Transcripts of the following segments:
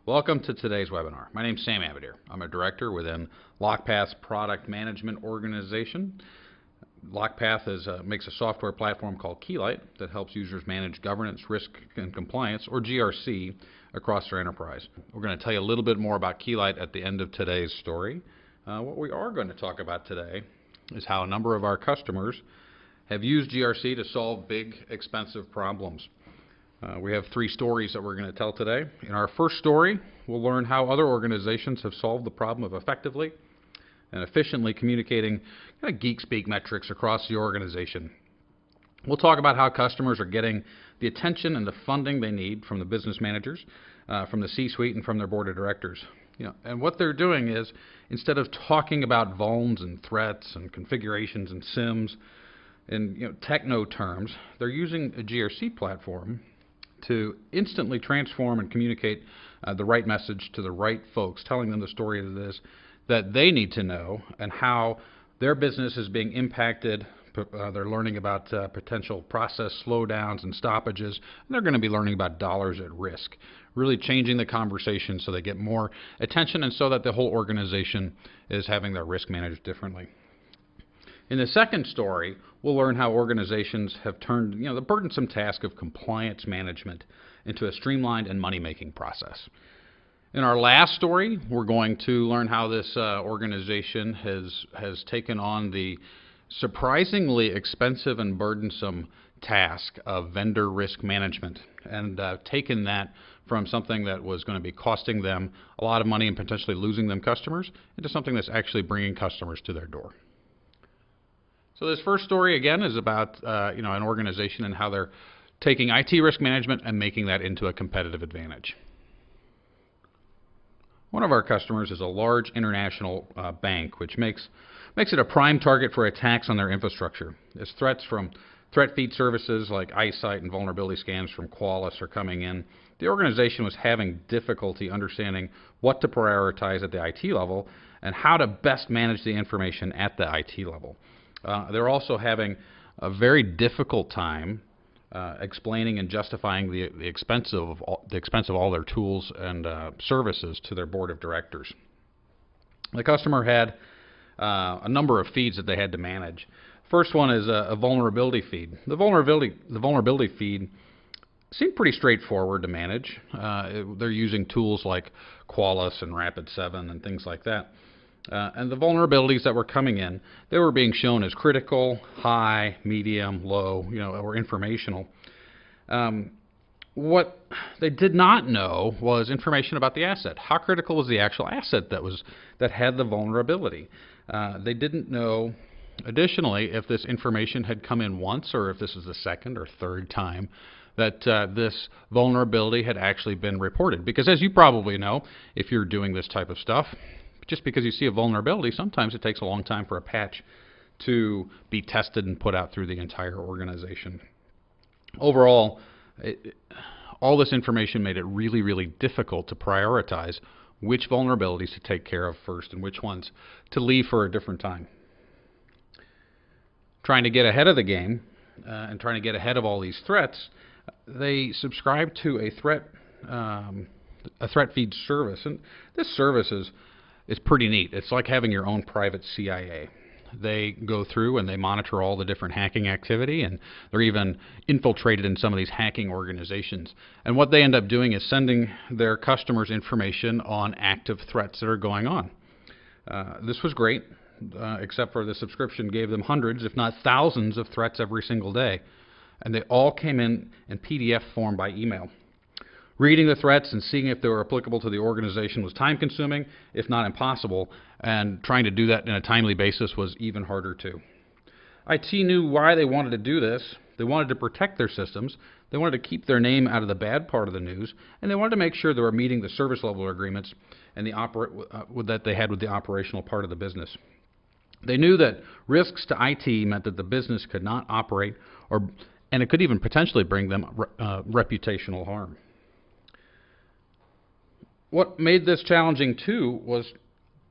Welcome to today's webinar. My name is Sam Abadir. I'm a director within LockPath's product management organization. LockPath makes a software platform called Keylight that helps users manage governance, risk, and compliance, or GRC, across their enterprise. We're going to tell you a little bit more about Keylight at the end of today's story. What we are going to talk about today is how a number of our customers have used GRC to solve big, expensive problems. We have three stories that we're going to tell today. In our first story, we'll learn how other organizations have solved the problem of effectively and efficiently communicating geek speak metrics across the organization. We'll talk about how customers are getting the attention and the funding they need from the business managers, from the C-suite, and from their board of directors. And what they're doing is, instead of talking about vulns and threats and configurations and SIMs in techno terms, they're using a GRC platform to instantly transform and communicate the right message to the right folks, telling them the story that they need to know and how their business is being impacted. They're learning about potential process slowdowns and stoppages, and they're going to be learning about dollars at risk, really changing the conversation so they get more attention and so that the whole organization is having their risk managed differently. In the second story, we'll learn how organizations have turned the burdensome task of compliance management into a streamlined and money-making process. In our last story, we're going to learn how this organization has taken on the surprisingly expensive and burdensome task of vendor risk management and taken that from something that was going to be costing them a lot of money and potentially losing them customers into something that's actually bringing customers to their door. So this first story, again, is about an organization and how they're taking IT risk management and making that into a competitive advantage. One of our customers is a large international bank, which makes it a prime target for attacks on their infrastructure. As threats from threat feed services like iSight and vulnerability scans from Qualys are coming in, the organization was having difficulty understanding what to prioritize at the IT level and how to best manage the information at the IT level. They're also having a very difficult time explaining and justifying the expense of all their tools and services to their board of directors. The customer had a number of feeds that they had to manage. First one is a vulnerability feed. The vulnerability feed seemed pretty straightforward to manage. They're using tools like Qualys and Rapid7 and things like that. And the vulnerabilities that were coming in, they were being shown as critical, high, medium, low, or informational. What they did not know was information about the asset. How critical was the actual asset that had the vulnerability? They didn't know, additionally, if this information had come in once or if this was the second or third time that this vulnerability had actually been reported. Because as you probably know, if you're doing this type of stuff, just because you see a vulnerability, sometimes it takes a long time for a patch to be tested and put out through the entire organization. Overall, all this information made it really, really difficult to prioritize which vulnerabilities to take care of first and which ones to leave for a different time. Trying to get ahead of the game and trying to get ahead of all these threats, they subscribed to a threat feed service, and this service is pretty neat. It's like having your own private CIA. They go through and they monitor all the different hacking activity, and they're even infiltrated in some of these hacking organizations. And what they end up doing is sending their customers information on active threats that are going on. This was great, except for the subscription gave them hundreds, if not thousands, of threats every single day. And they all came in PDF form by email. Reading the threats and seeing if they were applicable to the organization was time-consuming, if not impossible, and trying to do that in a timely basis was even harder too. IT knew why they wanted to do this. They wanted to protect their systems, they wanted to keep their name out of the bad part of the news, and they wanted to make sure they were meeting the service level agreements and that they had with the operational part of the business. They knew that risks to IT meant that the business could not operate, and it could even potentially bring them reputational harm. What made this challenging too was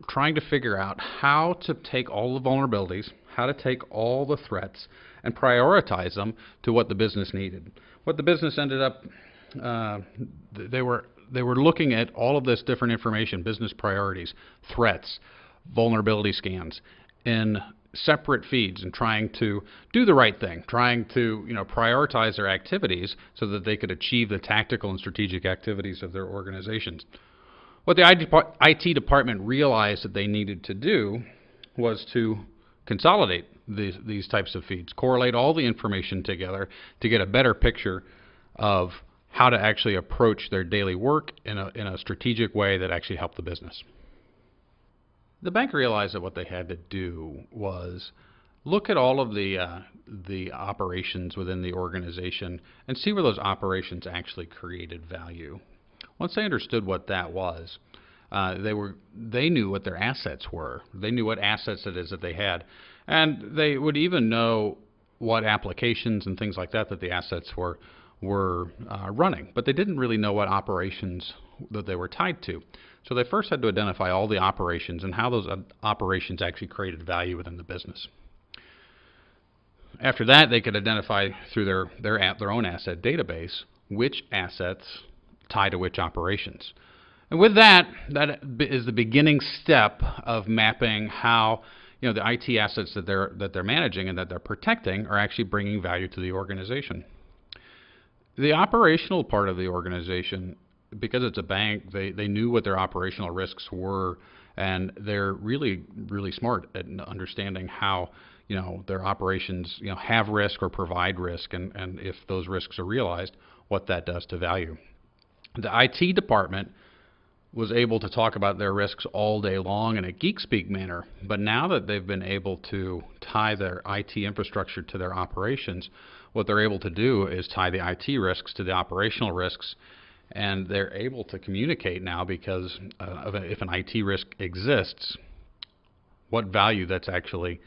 trying to figure out how to take all the vulnerabilities, how to take all the threats, and prioritize them to what the business needed. What the business ended up, they were looking at all of this different information, business priorities, threats, vulnerability scans, in separate feeds and trying to do the right thing, trying to prioritize their activities so that they could achieve the tactical and strategic activities of their organizations. What the IT department realized that they needed to do was to consolidate these types of feeds, correlate all the information together to get a better picture of how to actually approach their daily work in a strategic way that actually helped the business. The bank realized that what they had to do was look at all of the operations within the organization and see where those operations actually created value. Once they understood what that was, they knew what their assets were. They knew what assets it is that they had, and they would even know what applications and things like that the assets were running, but they didn't really know what operations that they were tied to. So they first had to identify all the operations and how those operations actually created value within the business. After that, they could identify through their own asset database which assets tie to which operations. And with that is the beginning step of mapping how the IT assets that they're managing and that they're protecting are actually bringing value to the organization. The operational part of the organization, because it's a bank, they knew what their operational risks were, and they're really, really smart at understanding how their operations have risk or provide risk, and if those risks are realized, what that does to value. The IT department was able to talk about their risks all day long in a geek speak manner, but now that they've been able to tie their IT infrastructure to their operations, what they're able to do is tie the IT risks to the operational risks, and they're able to communicate now because if an IT risk exists, what value that's actually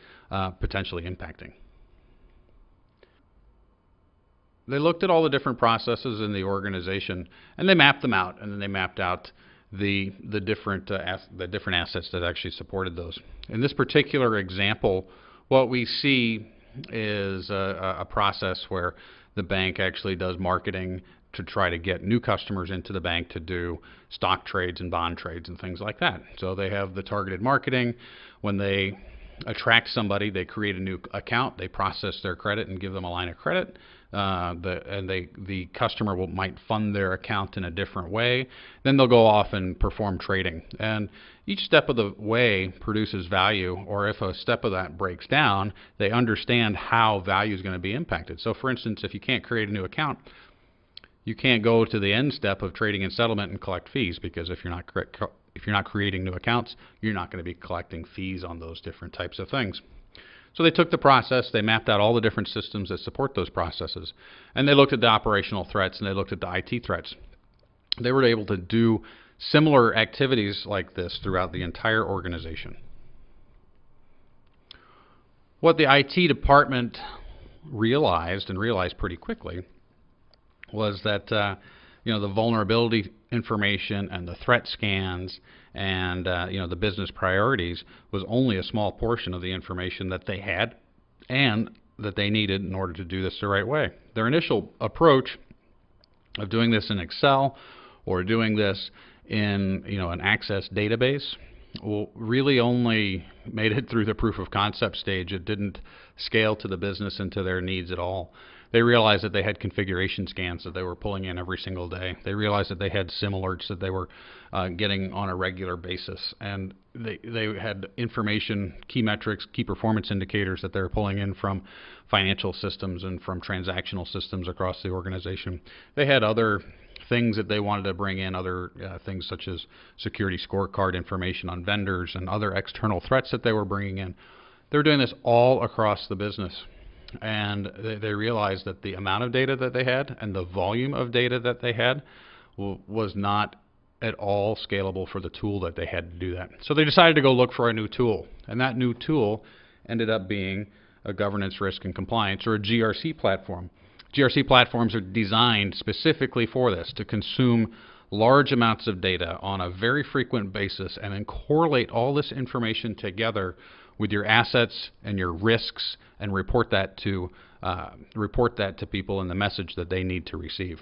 potentially impacting. They looked at all the different processes in the organization and they mapped them out, and then they mapped out the different assets that actually supported those. In this particular example, what we see is a process where the bank actually does marketing to try to get new customers into the bank to do stock trades and bond trades and things like that. So they have the targeted marketing. When they attract somebody, they create a new account, they process their credit and give them a line of credit. The customer might fund their account in a different way. Then they'll go off and perform trading. And each step of the way produces value, or if a step of that breaks down, they understand how value is going to be impacted. So for instance, if you can't create a new account, you can't go to the end step of trading and settlement and collect fees, because if you're not creating new accounts, you're not going to be collecting fees on those different types of things. So they took the process, they mapped out all the different systems that support those processes, and they looked at the operational threats and they looked at the IT threats. They were able to do similar activities like this throughout the entire organization. What the IT department realized, and realized pretty quickly, was that the vulnerability information and the threat scans and the business priorities was only a small portion of the information that they had and that they needed in order to do this the right way. Their initial approach of doing this in Excel or doing this in an Access database really only made it through the proof of concept stage. It didn't scale to the business and to their needs at all. They realized that they had configuration scans that they were pulling in every single day. They realized that they had SIM alerts that they were getting on a regular basis. And they had information, key metrics, key performance indicators that they were pulling in from financial systems and from transactional systems across the organization. They had other things that they wanted to bring in, other things such as security scorecard information on vendors and other external threats that they were bringing in. They were doing this all across the business. And they realized that the amount of data that they had and the volume of data that they had was not at all scalable for the tool that they had to do that. So they decided to go look for a new tool. And that new tool ended up being a governance, risk, and compliance, or a GRC platform. GRC platforms are designed specifically for this, to consume large amounts of data on a very frequent basis and then correlate all this information together with your assets and your risks and report that to people in the message that they need to receive.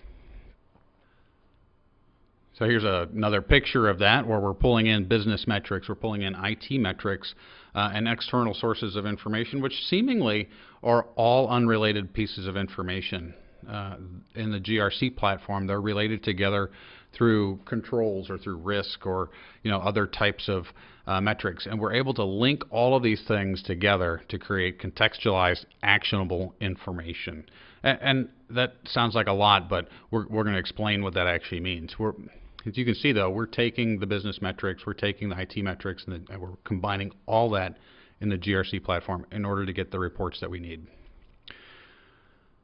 So here's another picture of that where we're pulling in business metrics, we're pulling in IT metrics, and external sources of information, which seemingly are all unrelated pieces of information. In the GRC platform, they're related together through controls or through risk or other types of metrics, and we're able to link all of these things together to create contextualized, actionable information. And that sounds like a lot, but we're going to explain what that actually means. As you can see, though, we're taking the business metrics, we're taking the IT metrics, and we're combining all that in the GRC platform in order to get the reports that we need.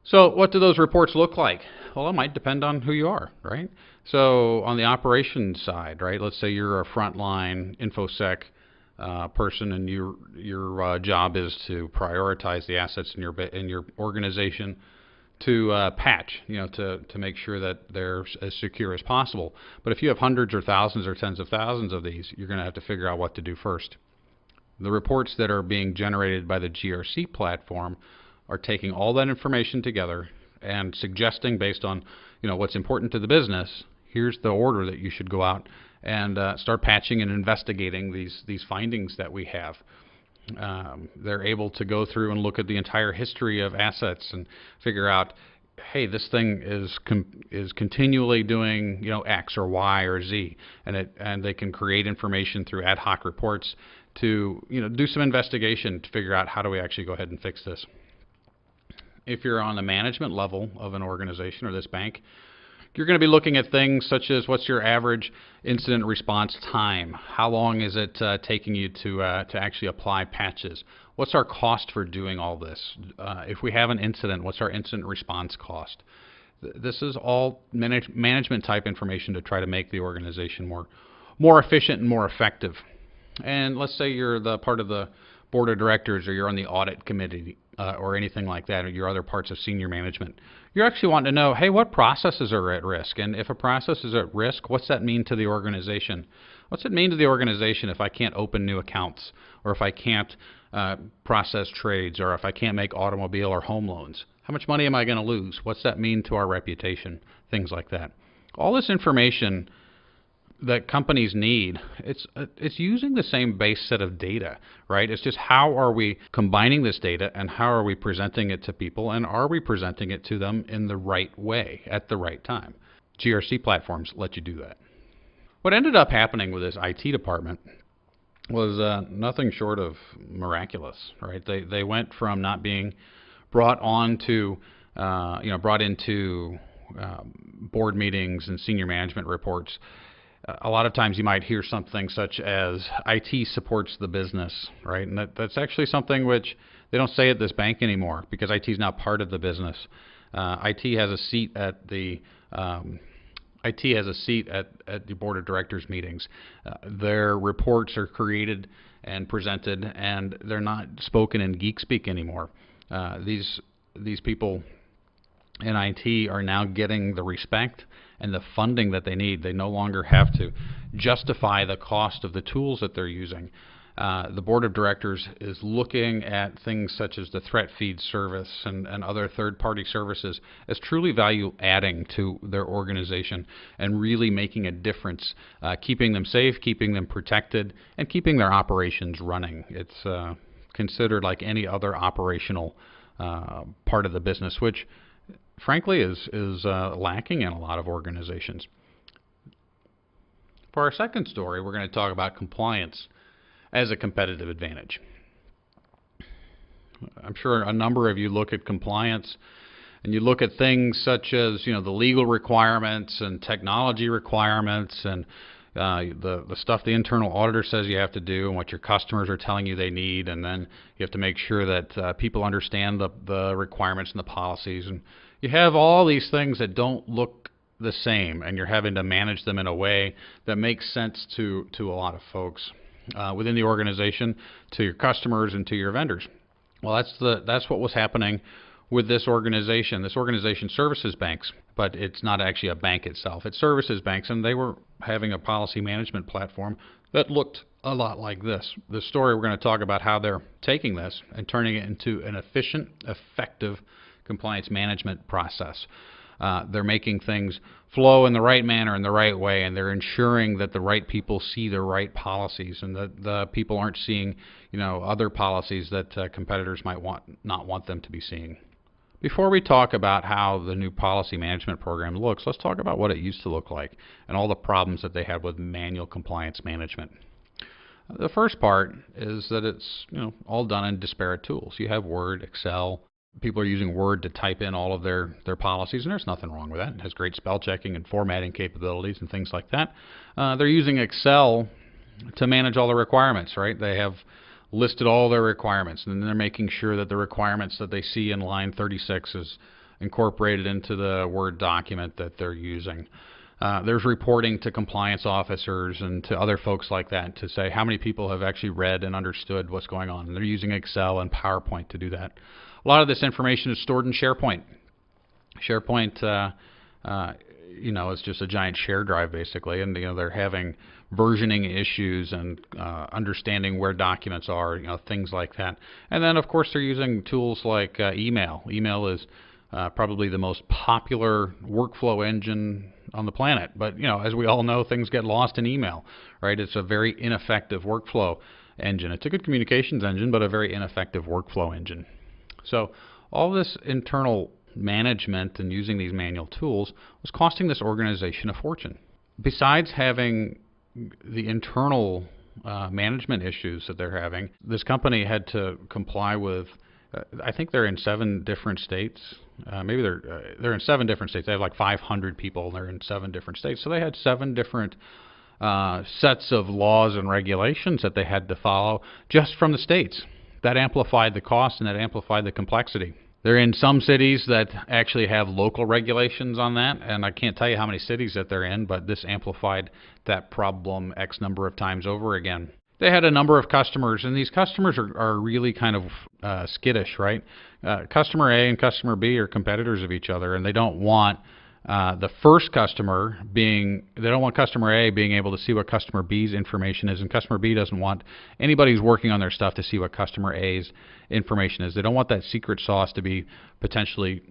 So what do those reports look like? Well, it might depend on who you are, right? So on the operations side, right, let's say you're a frontline InfoSec person, and your job is to prioritize the assets in your organization, to patch, to make sure that they're as secure as possible. But if you have hundreds or thousands or tens of thousands of these, you're going to have to figure out what to do first. The reports that are being generated by the GRC platform are taking all that information together and suggesting, based on what's important to the business, here's the order that you should go out and start patching and investigating these findings that we have. They're able to go through and look at the entire history of assets and figure out, hey, this thing is continually doing X or Y or Z, and they can create information through ad hoc reports to do some investigation to figure out how do we actually go ahead and fix this. If you're on the management level of an organization or this bank, you're going to be looking at things such as what's your average incident response time? How long is it taking you to actually apply patches? What's our cost for doing all this? If we have an incident, what's our incident response cost? This is all management type information to try to make the organization more efficient and more effective. And let's say you're the part of the board of directors, or you're on the audit committee, or anything like that, or your other parts of senior management. You're actually wanting to know, hey, what processes are at risk? And if a process is at risk, what's that mean to the organization? What's it mean to the organization if I can't open new accounts, or if I can't process trades, or if I can't make automobile or home loans? How much money am I going to lose? What's that mean to our reputation? Things like that. All this information that companies need, it's using the same base set of data, right? It's just how are we combining this data, and how are we presenting it to people, and are we presenting it to them in the right way at the right time? GRC platforms let you do that. What ended up happening with this IT department was nothing short of miraculous, right? They went from not being brought into board meetings and senior management reports. A lot of times you might hear something such as IT supports the business, right? And that's actually something which they don't say at this bank anymore, because IT is now part of the business. IT has a seat at the board of directors meetings. Their reports are created and presented, and they're not spoken in geek speak anymore. These people in IT are now getting the respect and the funding that they need. They no longer have to justify the cost of the tools that they're using. The board of directors is looking at things such as the threat feed service and other third-party services as truly value-adding to their organization and really making a difference, keeping them safe, keeping them protected, and keeping their operations running. It's considered like any other operational part of the business, which frankly is lacking in a lot of organizations. For our second story, we're going to talk about compliance as a competitive advantage. I'm sure a number of you look at compliance and you look at things such as the legal requirements and technology requirements and the stuff the internal auditor says you have to do and what your customers are telling you they need, and then you have to make sure that people understand the requirements and the policies, and you have all these things that don't look the same, and you're having to manage them in a way that makes sense to a lot of folks within the organization, to your customers and to your vendors. Well, that's what was happening with this organization. This organization services banks, but it's not actually a bank itself. It services banks, and they were having a policy management platform that looked a lot like this. This story, we're going to talk about how they're taking this and turning it into an efficient, effective compliance management process. They're making things flow in the right manner, in the right way, and they're ensuring that the right people see the right policies, and that the people aren't seeing, other policies that competitors might not want them to be seeing. Before we talk about how the new policy management program looks, let's talk about what it used to look like and all the problems that they had with manual compliance management. The first part is that it's all done in disparate tools. You have Word, Excel. People are using Word to type in all of their policies, and there's nothing wrong with that. It has great spell checking and formatting capabilities and things like that. They're using Excel to manage all the requirements, right? They have listed all their requirements, and then they're making sure that the requirements that they see in line 36 is incorporated into the Word document that they're using. There's reporting to compliance officers and to other folks like that to say how many people have actually read and understood what's going on. And they're using Excel and PowerPoint to do that. A lot of this information is stored in SharePoint. SharePoint, is just a giant share drive basically, and they're having versioning issues and understanding where documents are, things like that. And then of course they're using tools like email. Email is probably the most popular workflow engine on the planet, but as we all know, things get lost in email, right? It's a very ineffective workflow engine. It's a good communications engine, but a very ineffective workflow engine. So all this internal management and using these manual tools was costing this organization a fortune. Besides having the internal management issues that they're having, this company had to comply with, I think they're in 7 different states. Maybe they're in 7 different states. They have like 500 people, and they're in 7 different states. So they had 7 different sets of laws and regulations that they had to follow just from the states. That amplified the cost and that amplified the complexity. They're in some cities that actually have local regulations on that, and I can't tell you how many cities that they're in, but this amplified that problem X number of times over again. They had a number of customers, and these customers are really kind of skittish, right? Customer A and customer B are competitors of each other, and they don't want the first customer they don't want customer A being able to see what customer B's information is, and customer B doesn't want anybody who's working on their stuff to see what customer A's information is. They don't want that secret sauce to be potentially,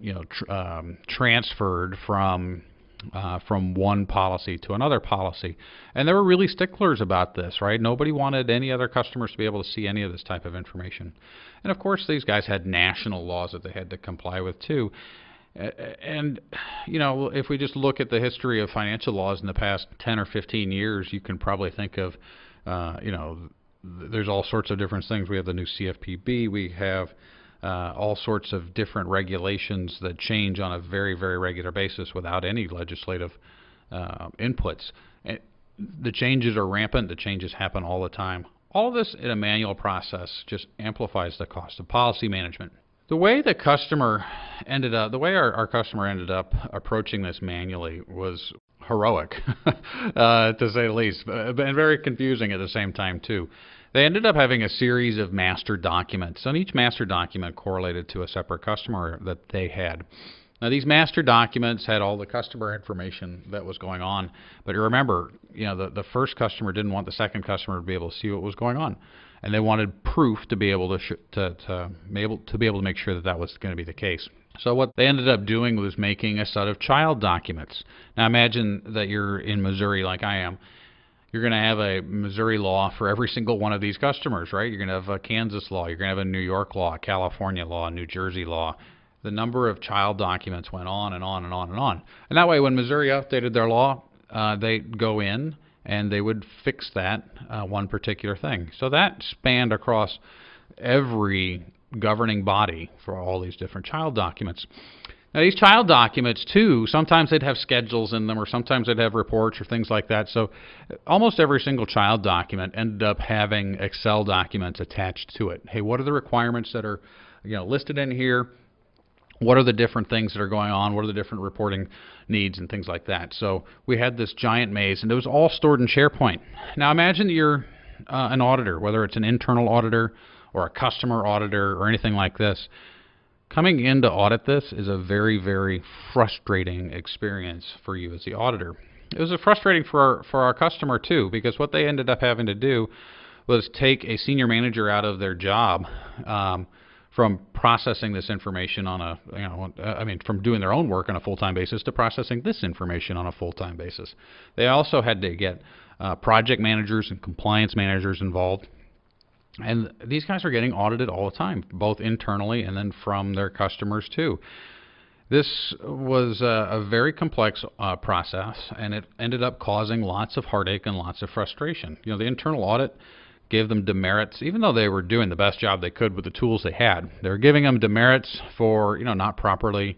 transferred from one policy to another policy. And they were really sticklers about this, right? Nobody wanted any other customers to be able to see any of this type of information. And of course, these guys had national laws that they had to comply with too. And, if we just look at the history of financial laws in the past 10 or 15 years, you can probably think of, there's all sorts of different things. We have the new CFPB. We have all sorts of different regulations that change on a very, very regular basis without any legislative inputs. And the changes are rampant. The changes happen all the time. All this in a manual process just amplifies the cost of policy management. The way our customer ended up approaching this manually was heroic, to say the least, and very confusing at the same time too. They ended up having a series of master documents, and each master document correlated to a separate customer that they had. Now these master documents had all the customer information that was going on, but remember, the first customer didn't want the second customer to be able to see what was going on, and they wanted proof to be able to make sure that that was going to be the case. So what they ended up doing was making a set of child documents. Now imagine that you're in Missouri like I am. You're going to have a Missouri law for every single one of these customers, right? You're going to have a Kansas law, you're going to have a New York law, a California law, a New Jersey law. The number of child documents went on and on and on and on. And that way, when Missouri updated their law, they'd go in and they would fix that one particular thing. So that spanned across every governing body for all these different child documents. Now these child documents too, sometimes they'd have schedules in them, or sometimes they'd have reports or things like that. So almost every single child document ended up having Excel documents attached to it. Hey, what are the requirements that are listed in here? What are the different things that are going on? What are the different reporting needs and things like that? So we had this giant maze, and it was all stored in SharePoint. Now imagine that you're an auditor, whether it's an internal auditor or a customer auditor or anything like this. Coming in to audit this is a very, very frustrating experience for you as the auditor. It was frustrating for our customer too, because what they ended up having to do was take a senior manager out of their job from processing this information on a, from doing their own work on a full-time basis to processing this information on a full-time basis. They also had to get project managers and compliance managers involved. And these guys are getting audited all the time, both internally and then from their customers too. This was a very complex process, and it ended up causing lots of heartache and lots of frustration. The internal audit gave them demerits, even though they were doing the best job they could with the tools they had. They were giving them demerits for not properly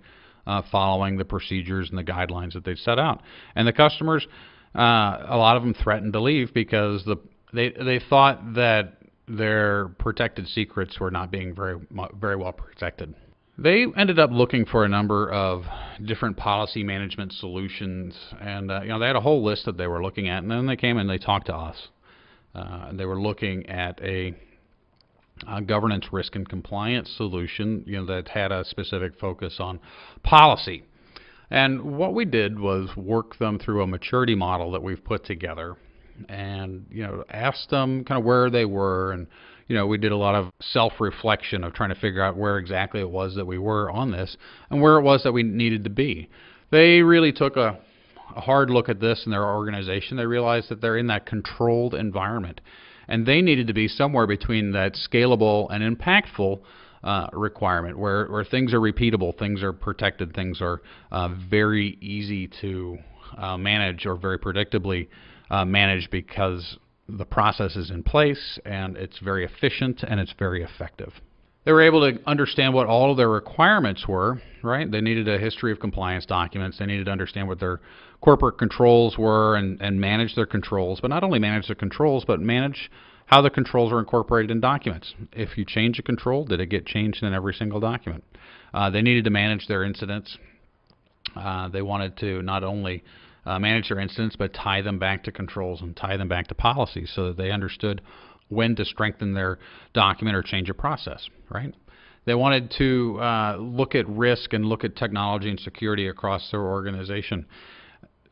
following the procedures and the guidelines that they set out. And the customers, a lot of them threatened to leave because they thought that their protected secrets were not being very well protected. They ended up looking for a number of different policy management solutions, and they had a whole list that they were looking at, and then they came and they talked to us. They were looking at a governance, risk, and compliance solution that had a specific focus on policy. And what we did was work them through a maturity model that we've put together, and asked them kind of where they were, and we did a lot of self-reflection of trying to figure out where exactly it was that we were on this and where it was that we needed to be. They really took a hard look at this in their organization. They realized that they're in that controlled environment, and they needed to be somewhere between that scalable and impactful requirement where things are repeatable, things are protected, things are very easy to manage, or very predictably managed, because the process is in place and it's very efficient and it's very effective. They were able to understand what all of their requirements were, right? They needed a history of compliance documents. They needed to understand what their corporate controls were and manage their controls, but not only manage the controls, but manage how the controls are incorporated in documents. If you change a control, did it get changed in every single document? They needed to manage their incidents. They wanted to not only manage their incidents, but tie them back to controls and tie them back to policies so that they understood when to strengthen their document or change a process, right? They wanted to look at risk and look at technology and security across their organization.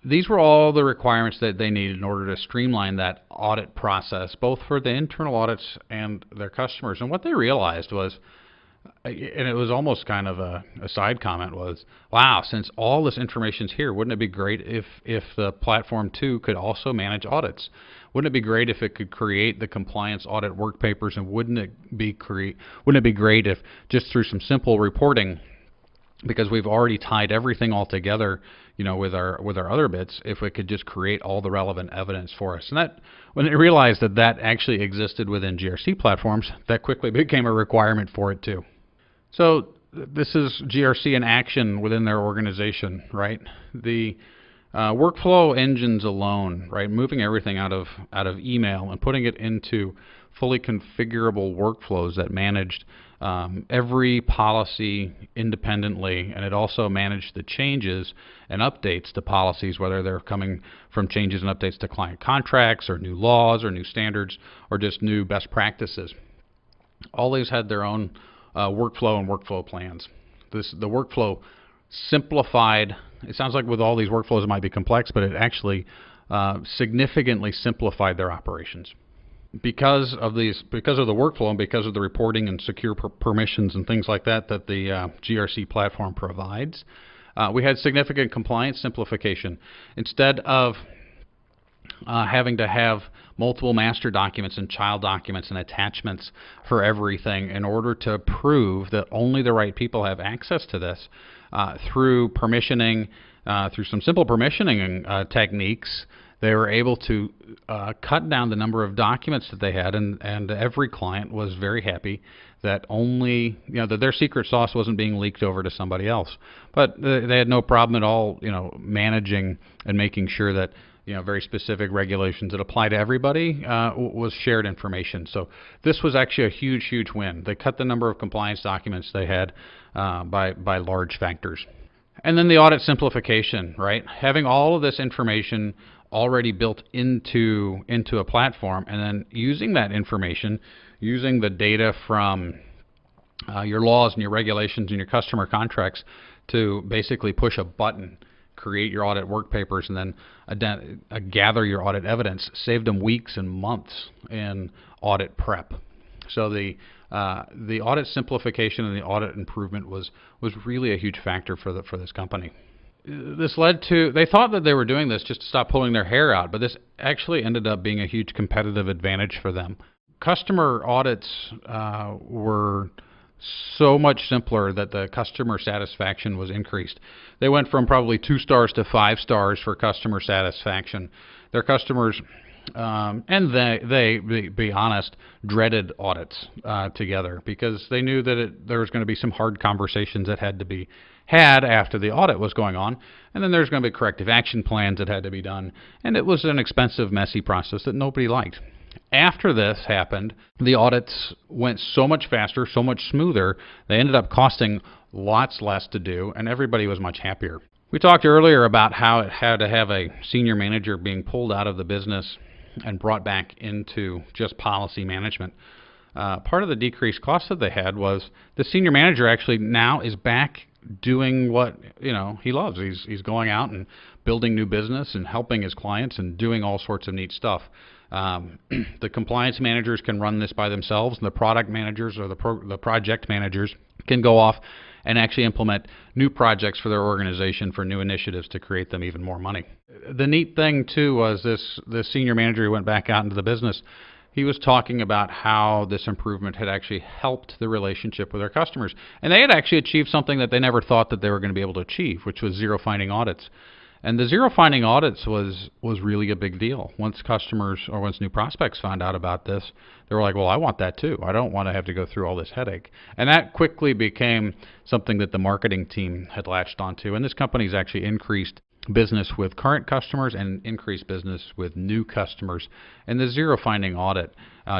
These were all the requirements that they needed in order to streamline that audit process, both for the internal audits and their customers. And what they realized was, and it was almost kind of a side comment, was, wow, since all this information's here, wouldn't it be great if the platform too could also manage audits? Wouldn't it be great if it could create the compliance audit work papers? And wouldn't it be great if just through some simple reporting, because we've already tied everything all together, with our other bits, if we could just create all the relevant evidence for us? And that, when they realized that actually existed within GRC platforms, that quickly became a requirement for it too. So this is GRC in action within their organization, right? The workflow engines alone, right? Moving everything out of email and putting it into fully configurable workflows that managed every policy independently, and it also managed the changes and updates to policies, whether they're coming from changes and updates to client contracts or new laws or new standards or just new best practices. All these had their own workflow and workflow plans. The workflow simplified. It sounds like with all these workflows it might be complex, but it actually significantly simplified their operations. Because of the workflow and because of the reporting and secure permissions and things like that the GRC platform provides, we had significant compliance simplification. Instead of having to have multiple master documents and child documents and attachments for everything in order to prove that only the right people have access to this, through permissioning, through some simple permissioning techniques, they were able to cut down the number of documents that they had, and every client was very happy that that their secret sauce wasn't being leaked over to somebody else. But they had no problem at all, managing and making sure that very specific regulations that apply to everybody was shared information. So this was actually a huge win. They cut the number of compliance documents they had by large factors. And then the audit simplification, right? Having all of this information already built into a platform, and then using that information, using the data from your laws and your regulations and your customer contracts to basically push a button, create your audit work papers, and then gather your audit evidence, saved them weeks and months in audit prep. So the The audit simplification and the audit improvement was really a huge factor for this company. This led to, they thought that they were doing this just to stop pulling their hair out, but this actually ended up being a huge competitive advantage for them. Customer audits were so much simpler that the customer satisfaction was increased. They went from probably 2 stars to 5 stars for customer satisfaction. Their customers, and they be honest, dreaded audits together, because they knew that there was going to be some hard conversations that had to be had after the audit was going on, and then there's going to be corrective action plans that had to be done, and it was an expensive, messy process that nobody liked. After this happened, the audits went so much faster, so much smoother, they ended up costing lots less to do, and everybody was much happier. We talked earlier about how it had to have a senior manager being pulled out of the business and brought back into just policy management. Part of the decreased cost that they had was the senior manager actually now is back doing what he loves. He's going out and building new business and helping his clients and doing all sorts of neat stuff. The compliance managers can run this by themselves, and the product managers or the project managers can go off and actually implement new projects for their organization, for new initiatives to create them even more money. The neat thing too was this senior manager who went back out into the business. He was talking about how this improvement had actually helped the relationship with their customers, and they had actually achieved something that they never thought that they were going to be able to achieve, which was zero finding audits. And the zero finding audits was really a big deal. Once customers or once new prospects found out about this, they were like, well, I want that too. I don't want to have to go through all this headache. And that quickly became something that the marketing team had latched onto. And this company's actually increased business with current customers and increased business with new customers. And the zero finding audit,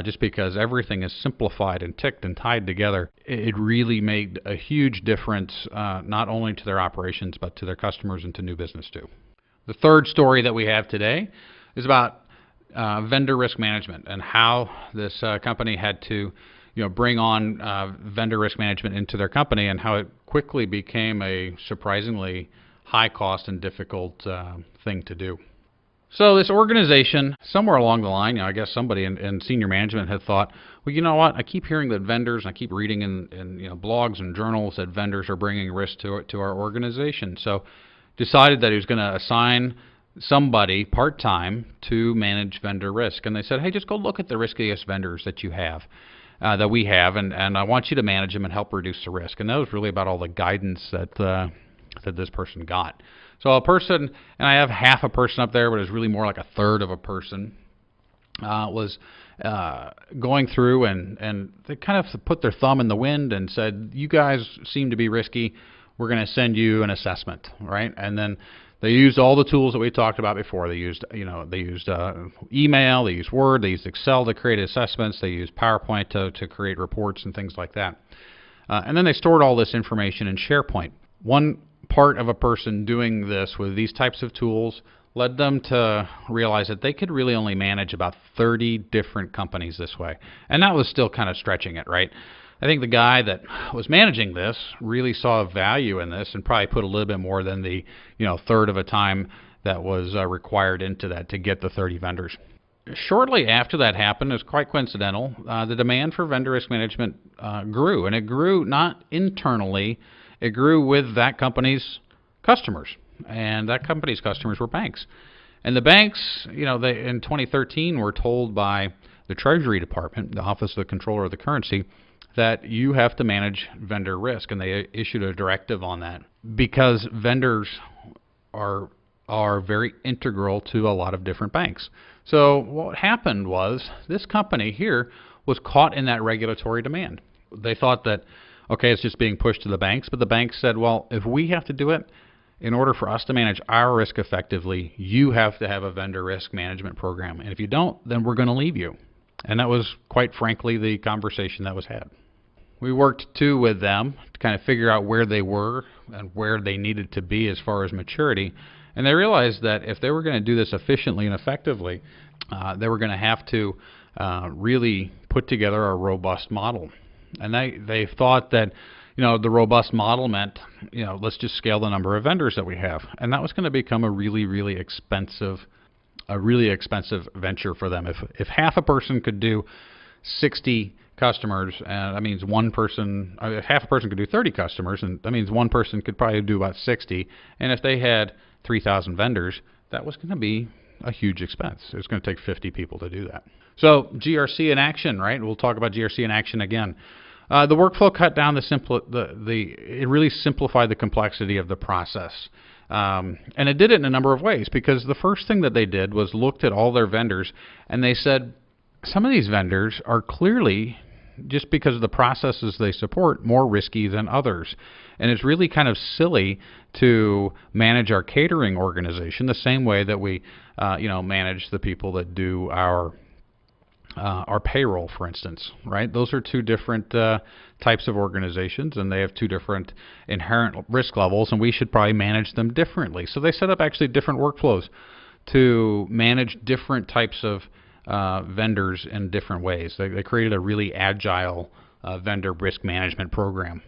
just because everything is simplified and ticked and tied together, it really made a huge difference, not only to their operations but to their customers and to new business too. The third story that we have today is about vendor risk management and how this company had to bring on vendor risk management into their company, and how it quickly became a surprisingly high cost and difficult thing to do. So this organization, somewhere along the line, I guess somebody in senior management had thought, well, you know what? I keep hearing that vendors, and I keep reading in blogs and journals that vendors are bringing risk to our organization. So decided that he was going to assign somebody part-time to manage vendor risk. And they said, hey, just go look at the riskiest vendors that you have, that we have, and I want you to manage them and help reduce the risk. And that was really about all the guidance that this person got. So a person, and I have half a person up there, but it's really more like a third of a person, was going through and they kind of put their thumb in the wind and said, you guys seem to be risky. We're going to send you an assessment, right? And then they used all the tools that we talked about before. They used, email, they used Word, they used Excel to create assessments, they used PowerPoint to create reports and things like that. And then they stored all this information in SharePoint. One part of a person doing this with these types of tools led them to realize that they could really only manage about 30 different companies this way. And that was still kind of stretching it, right? I think the guy that was managing this really saw value in this and probably put a little bit more than the third of a time that was required into that to get the 30 vendors. Shortly after that happened, it was quite coincidental, the demand for vendor risk management grew, and it grew not internally, it grew with that company's customers, and that company's customers were banks. And the banks, they in 2013 were told by the Treasury Department, the Office of the Comptroller of the Currency, that you have to manage vendor risk, and they issued a directive on that because vendors are very integral to a lot of different banks. So what happened was this company here was caught in that regulatory demand. They thought that, okay, it's just being pushed to the banks, but the banks said, well, if we have to do it, in order for us to manage our risk effectively, you have to have a vendor risk management program. And if you don't, then we're going to leave you. And that was, quite frankly, the conversation that was had. We worked, too, with them to kind of figure out where they were and where they needed to be as far as maturity. And they realized that if they were going to do this efficiently and effectively, they were going to have to really put together a robust model. And they thought that, the robust model meant, let's just scale the number of vendors that we have. And that was going to become a really expensive venture for them. If half a person could do 60 customers, and that means one person, half a person could do 30 customers, and that means one person could probably do about 60. And if they had 3,000 vendors, that was going to be a huge expense. It's going to take 50 people to do that. So GRC in action, right? We'll talk about GRC in action again. The workflow cut down it really simplified the complexity of the process. And it did it in a number of ways, because the first thing that they did was looked at all their vendors, and they said, some of these vendors are clearly, just because of the processes they support, more risky than others. And it's really kind of silly to manage our catering organization the same way that we manage the people that do our payroll, for instance, right? Those are two different types of organizations, and they have two different inherent risk levels, and we should probably manage them differently. So they set up actually different workflows to manage different types of vendors in different ways. They created a really agile vendor risk management program.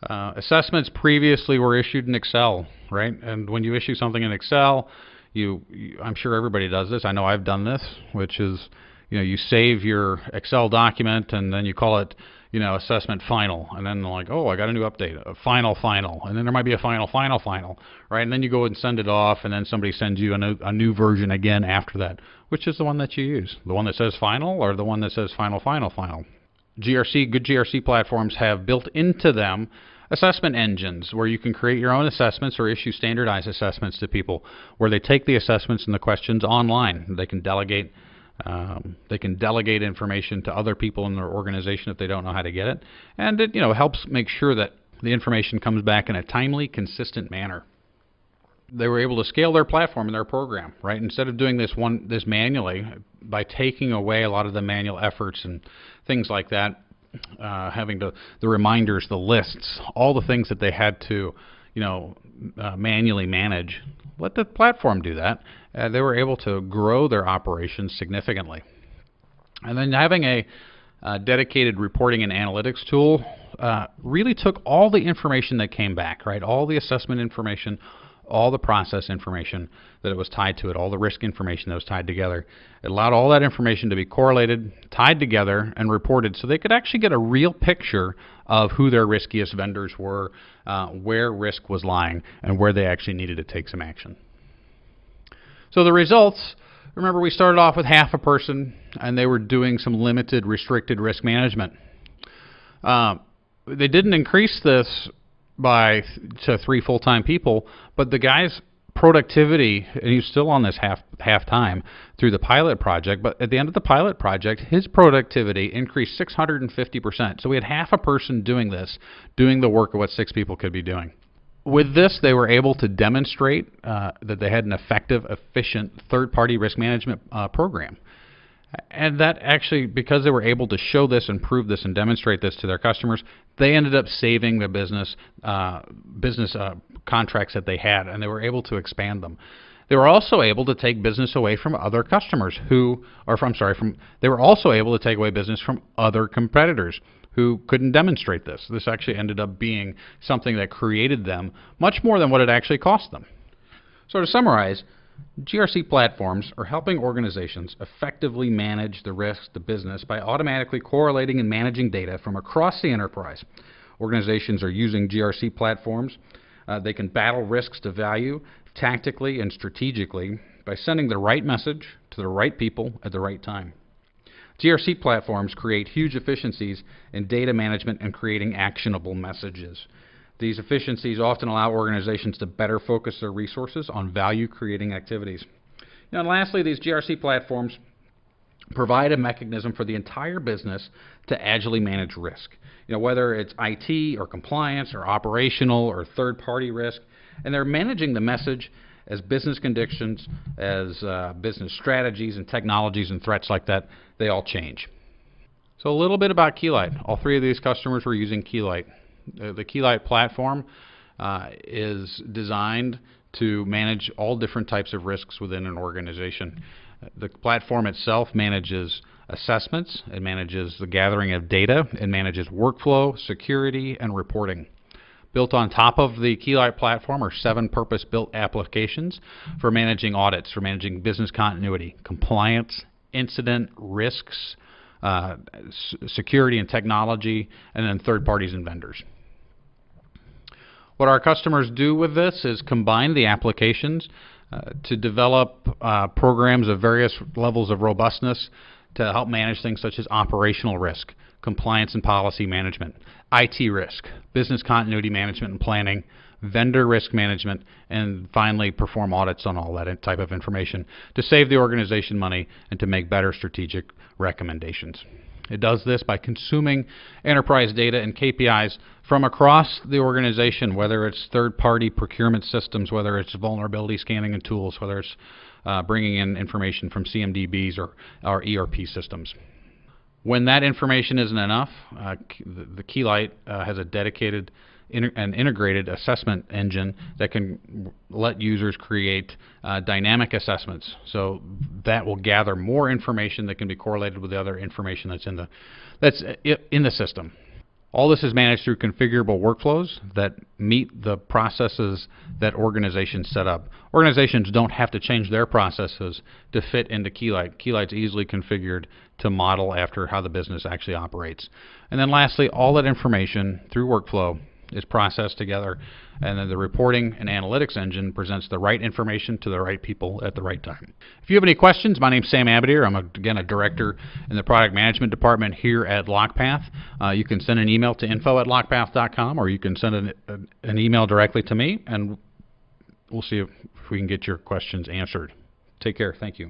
Assessments previously were issued in Excel, right? And when you issue something in Excel, I'm sure everybody does this. I know I've done this, which is, you save your Excel document and then you call it, assessment final, and then they're like, oh, I got a new update, a final, and then there might be a final, right? And then you go and send it off, and then somebody sends you a new version again after that. Which is the one that you use? The one that says final, or the one that says final? Good GRC platforms have built into them assessment engines where you can create your own assessments or issue standardized assessments to people, where they take the assessments and the questions online. They can delegate information to other people in their organization if they don't know how to get it, and it helps make sure that the information comes back in a timely, consistent manner. They were able to scale their platform and their program, right? Instead of doing this manually, by taking away a lot of the manual efforts and things like that, having the reminders, the lists, all the things that they had to, manually manage. Let the platform do that. They were able to grow their operations significantly. And then having a dedicated reporting and analytics tool really took all the information that came back, right? All the assessment information, all the process information that it was tied to it, all the risk information that was tied together. It allowed all that information to be correlated, tied together, and reported, so they could actually get a real picture of who their riskiest vendors were, where risk was lying, and where they actually needed to take some action. So the results, remember, we started off with half a person, and they were doing some limited, restricted risk management. They didn't increase this to 3 full-time people, but the guy's productivity, and he's still on this half time through the pilot project, but at the end of the pilot project, his productivity increased 650%. So we had half a person doing the work of what 6 people could be doing. With this, they were able to demonstrate that they had an effective, efficient third-party risk management program. And that actually, because they were able to show this and prove this and demonstrate this to their customers, they ended up saving the business contracts that they had, and they were able to expand them. They were also able to take business away from other customers they were also able to take away business from other competitors who couldn't demonstrate this. This actually ended up being something that created them much more than what it actually cost them. So to summarize, GRC platforms are helping organizations effectively manage the risks to business by automatically correlating and managing data from across the enterprise. Organizations are using GRC platforms. They can battle risks to value tactically and strategically by sending the right message to the right people at the right time. GRC platforms create huge efficiencies in data management and creating actionable messages. These efficiencies often allow organizations to better focus their resources on value-creating activities. And lastly, these GRC platforms provide a mechanism for the entire business to agilely manage risk. Whether it's IT or compliance or operational or third-party risk, and they're managing the message as business conditions, as business strategies and technologies and threats like that, they all change. So a little bit about Keylight. All 3 of these customers were using Keylight. The Keylight platform is designed to manage all different types of risks within an organization. The platform itself manages assessments, it manages the gathering of data, it manages workflow, security, and reporting. Built on top of the Keylight platform are 7 purpose-built applications for managing audits, for managing business continuity, compliance, incident risks, security and technology, and then third parties and vendors. What our customers do with this is combine the applications to develop programs of various levels of robustness to help manage things such as operational risk, compliance and policy management, IT risk, business continuity management and planning, vendor risk management, and finally perform audits on all that type of information to save the organization money and to make better strategic recommendations. It does this by consuming enterprise data and KPIs from across the organization, whether it's third-party procurement systems, whether it's vulnerability scanning and tools, whether it's bringing in information from CMDBs or ERP systems. When that information isn't enough, the Keylight has a dedicated and integrated assessment engine that can let users create dynamic assessments. So that will gather more information that can be correlated with the other information that's in the system. All this is managed through configurable workflows that meet the processes that organizations set up. Organizations don't have to change their processes to fit into Keylight. Keylight's easily configured to model after how the business actually operates. And then lastly, all that information through workflow is processed together, and then the reporting and analytics engine presents the right information to the right people at the right time. If you have any questions, my name's Sam Abedier. I'm again a director in the product management department here at LockPath. You can send an email to info@lockpath.com, or you can send an email directly to me, and we'll see if we can get your questions answered. Take care. Thank you.